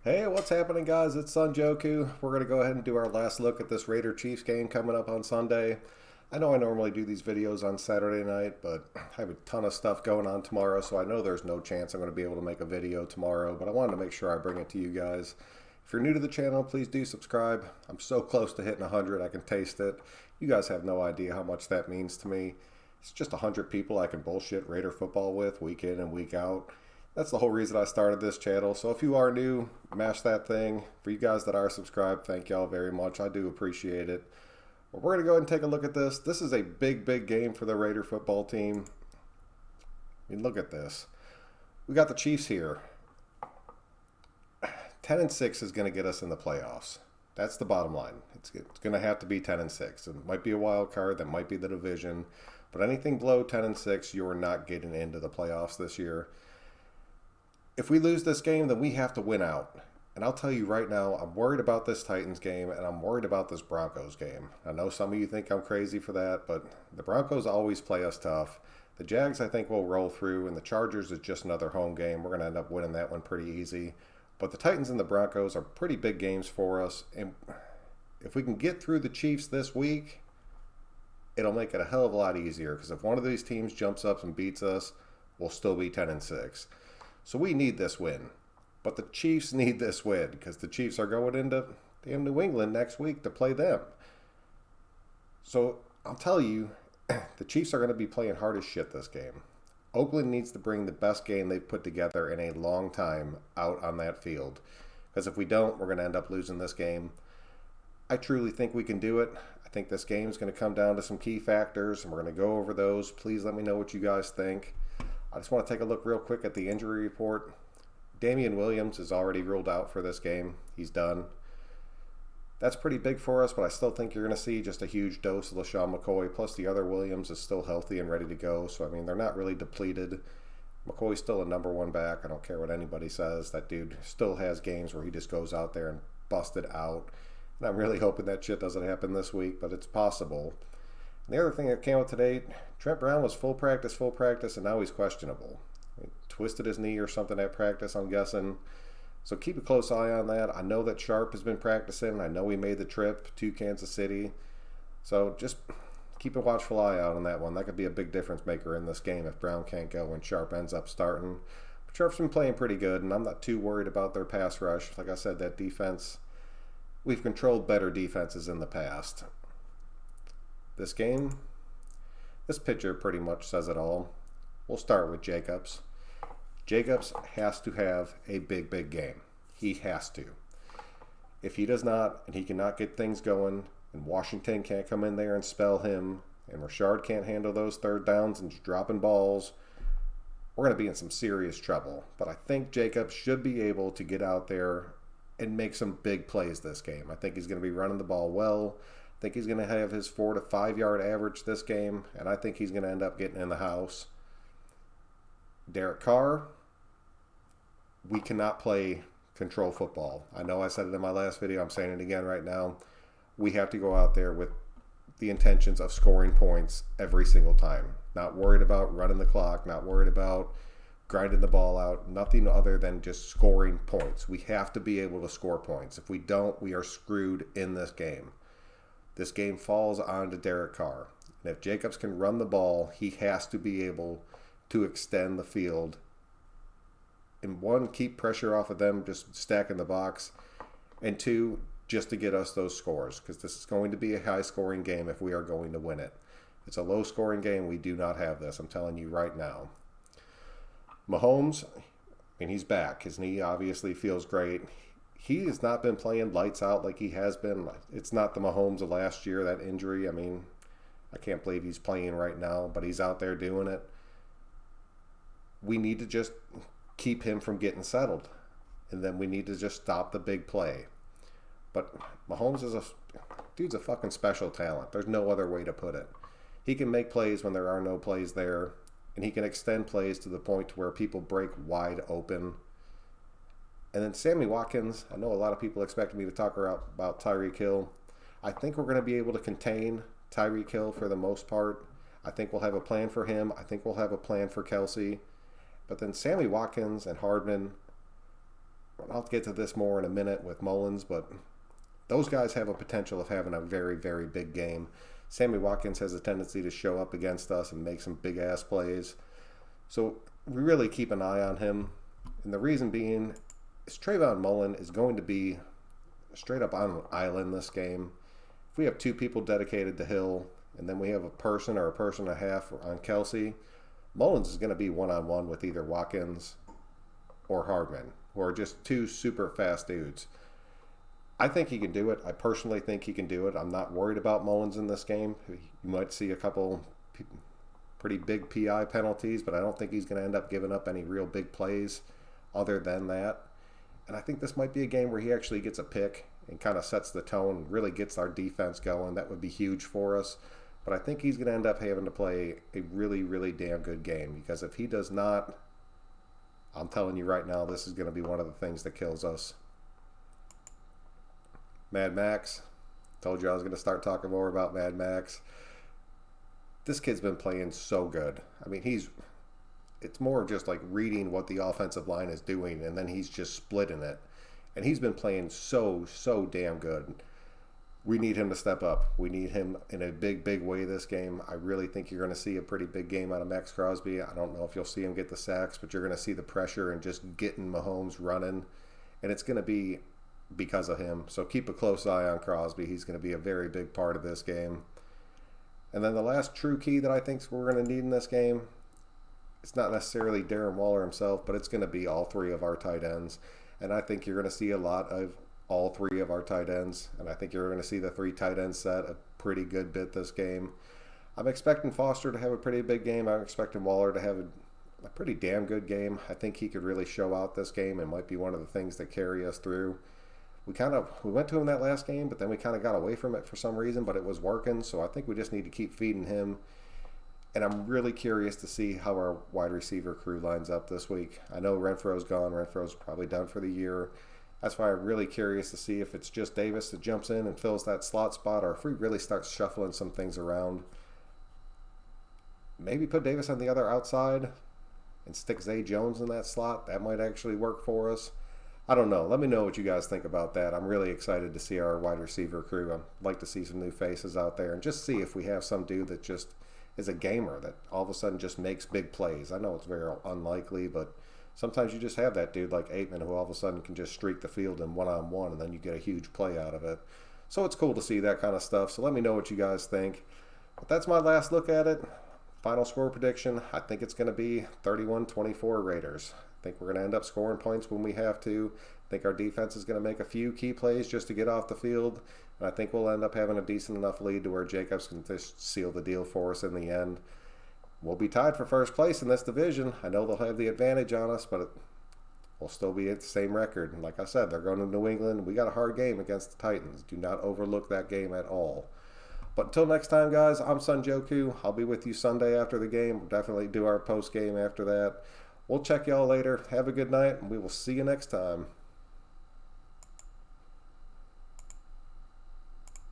Hey, what's happening, guys? It's Sunjoku. We're going to go ahead and do our last look at this Raider Chiefs game coming up on Sunday. I know I normally do these videos on Saturday night, but I have a ton of stuff going on tomorrow, so I know there's no chance I'm going to be able to make a video tomorrow, but I wanted to make sure I bring it to you guys. If you're new to the channel, please do subscribe. I'm so close to hitting 100, I can taste it. You guys have no idea how much that means to me. It's just 100 people I can bullshit Raider football with week in and week out. That's the whole reason I started this channel. So if you are new, mash that thing. For you guys that are subscribed, thank y'all very much. I do appreciate it. Well, we're going to go ahead and take a look at this. This is a big, big game for the Raider football team. I mean, look at this. We got the Chiefs here. 10-6 is going to get us in the playoffs. That's the bottom line. It's going to have to be 10-6. It might be a wild card. That might be the division. But anything below 10-6, you are not getting into the playoffs this year. If we lose this game, then we have to win out. And I'll tell you right now, I'm worried about this Titans game, and I'm worried about this Broncos game. I know some of you think I'm crazy for that, but the Broncos always play us tough. The Jags, I think, will roll through, and the Chargers is just another home game. We're going to end up winning that one pretty easy. But the Titans and the Broncos are pretty big games for us, and if we can get through the Chiefs this week, it'll make it a hell of a lot easier, because if one of these teams jumps up and beats us, we'll still be 10-6. So we need this win. But the Chiefs need this win because the Chiefs are going into damn New England next week to play them. So I'll tell you, the Chiefs are going to be playing hard as shit this game. Oakland needs to bring the best game they've put together in a long time out on that field. Because if we don't, we're going to end up losing this game. I truly think we can do it. I think this game is going to come down to some key factors, and we're going to go over those. Please let me know what you guys think. I just want to take a look real quick at the injury report. Damian Williams is already ruled out for this game. He's done. That's pretty big for us, but I still think you're going to see just a huge dose of LaShawn McCoy. Plus, the other Williams is still healthy and ready to go. So, I mean, they're not really depleted. McCoy's still a number one back. I don't care what anybody says. That dude still has games where he just goes out there and busts it out. And I'm really hoping that shit doesn't happen this week, but it's possible. And the other thing that came out today, Trent Brown was full practice, and now he's questionable. He twisted his knee or something at practice, I'm guessing. So keep a close eye on that. I know that Sharp has been practicing. I know he made the trip to Kansas City. So just keep a watchful eye out on that one. That could be a big difference maker in this game if Brown can't go and Sharp ends up starting. But Sharp's been playing pretty good, and I'm not too worried about their pass rush. Like I said, that defense, we've controlled better defenses in the past. This game, this picture pretty much says it all. We'll start with Jacobs. Jacobs has to have a big, big game. He has to. If he does not, and he cannot get things going, and Washington can't come in there and spell him, and Rashard can't handle those third downs and just dropping balls, we're going to be in some serious trouble. But I think Jacobs should be able to get out there and make some big plays this game. I think he's going to be running the ball well. I think he's going to have his 4 to 5 yard average this game, and I think he's going to end up getting in the house. Derek Carr, we cannot play control football. I know I said it in my last video. I'm saying it again right now. We have to go out there with the intentions of scoring points every single time. Not worried about running the clock, not worried about grinding the ball out, nothing other than just scoring points. We have to be able to score points. If we don't, we are screwed in this game. This game falls onto Derek Carr. And if Jacobs can run the ball, he has to be able to extend the field. And one, keep pressure off of them, just stacking the box. And two, just to get us those scores. Because this is going to be a high-scoring game if we are going to win it. If it's a low-scoring game, we do not have this. I'm telling you right now. Mahomes, I mean, he's back. His knee obviously feels great. He has not been playing lights out like he has been. It's not the Mahomes of last year, that injury. I mean, I can't believe he's playing right now, but he's out there doing it. We need to just keep him from getting settled. And then we need to just stop the big play. But Mahomes dude's a fucking special talent. There's no other way to put it. He can make plays when there are no plays there. And he can extend plays to the point where people break wide open. And then Sammy Watkins, I know a lot of people expect me to talk about Tyreek Hill. I think we're going to be able to contain Tyreek Hill for the most part. I think we'll have a plan for him. I think we'll have a plan for Kelsey. But then Sammy Watkins and Hardman, I'll get to this more in a minute with Mullins, but those guys have a potential of having a very, very big game. Sammy Watkins has a tendency to show up against us and make some big-ass plays. So we really keep an eye on him. And the reason being is Trayvon Mullen is going to be straight up on an island this game. If we have two people dedicated to Hill, and then we have a person or a person and a half on Kelsey, Mullins is going to be one-on-one with either Watkins or Hardman, who are just two super fast dudes. I think he can do it. I personally think he can do it. I'm not worried about Mullins in this game. You might see a couple pretty big PI penalties, but I don't think he's going to end up giving up any real big plays other than that. And I think this might be a game where he actually gets a pick and kind of sets the tone and really gets our defense going. That would be huge for us. But I think he's going to end up having to play a really, really damn good game, because if he does not, I'm telling you right now, this is going to be one of the things that kills us. Mad Max. Told you I was going to start talking more about Mad Max. This kid's been playing so good. I mean, it's more of just like reading what the offensive line is doing, and then he's just splitting it. And he's been playing so damn good. We need him to step up. We need him in a big way this game. I really think you're going to see a pretty big game out of Max Crosby. I don't know if you'll see him get the sacks, but you're going to see the pressure and just getting Mahomes running. And it's going to be because of him. So keep a close eye on Crosby. He's going to be a very big part of this game. And then the last true key that I think we're going to need in this game, it's not necessarily Darren Waller himself, but it's going to be all three of our tight ends. And I think you're going to see a lot of all three of our tight ends. And I think you're going to see the three tight ends set a pretty good bit this game. I'm expecting Foster to have a pretty big game. I'm expecting Waller to have a pretty damn good game. I think he could really show out this game and might be one of the things that carry us through. We went to him that last game, but then we kind of got away from it for some reason, but it was working. So I think we just need to keep feeding him. And I'm really curious to see how our wide receiver crew lines up this week. I know Renfro's gone. Renfro's probably done for the year. That's why I'm really curious to see if it's just Davis that jumps in and fills that slot spot, or if we really start shuffling some things around. Maybe put Davis on the other outside and stick Zay Jones in that slot. That might actually work for us. I don't know. Let me know what you guys think about that. I'm really excited to see our wide receiver crew. I'd like to see some new faces out there and just see if we have some dude that just is a gamer that all of a sudden just makes big plays. I know it's very unlikely, but sometimes you just have that dude like Aitman who all of a sudden can just streak the field in one-on-one, and then you get a huge play out of it. So it's cool to see that kind of stuff. So let me know what you guys think. But that's my last look at it. Final score prediction, I think it's going to be 31-24 Raiders. I think we're going to end up scoring points when we have to. I think our defense is going to make a few key plays just to get off the field. And I think we'll end up having a decent enough lead to where Jacobs can just seal the deal for us in the end. We'll be tied for first place in this division. I know they'll have the advantage on us, but we'll still be at the same record. And like I said, they're going to New England. We got a hard game against the Titans. Do not overlook that game at all. But until next time, guys, I'm Sunjoku. I'll be with you Sunday after the game. We'll definitely do our post game after that. We'll check y'all later. Have a good night, and we will see you next time.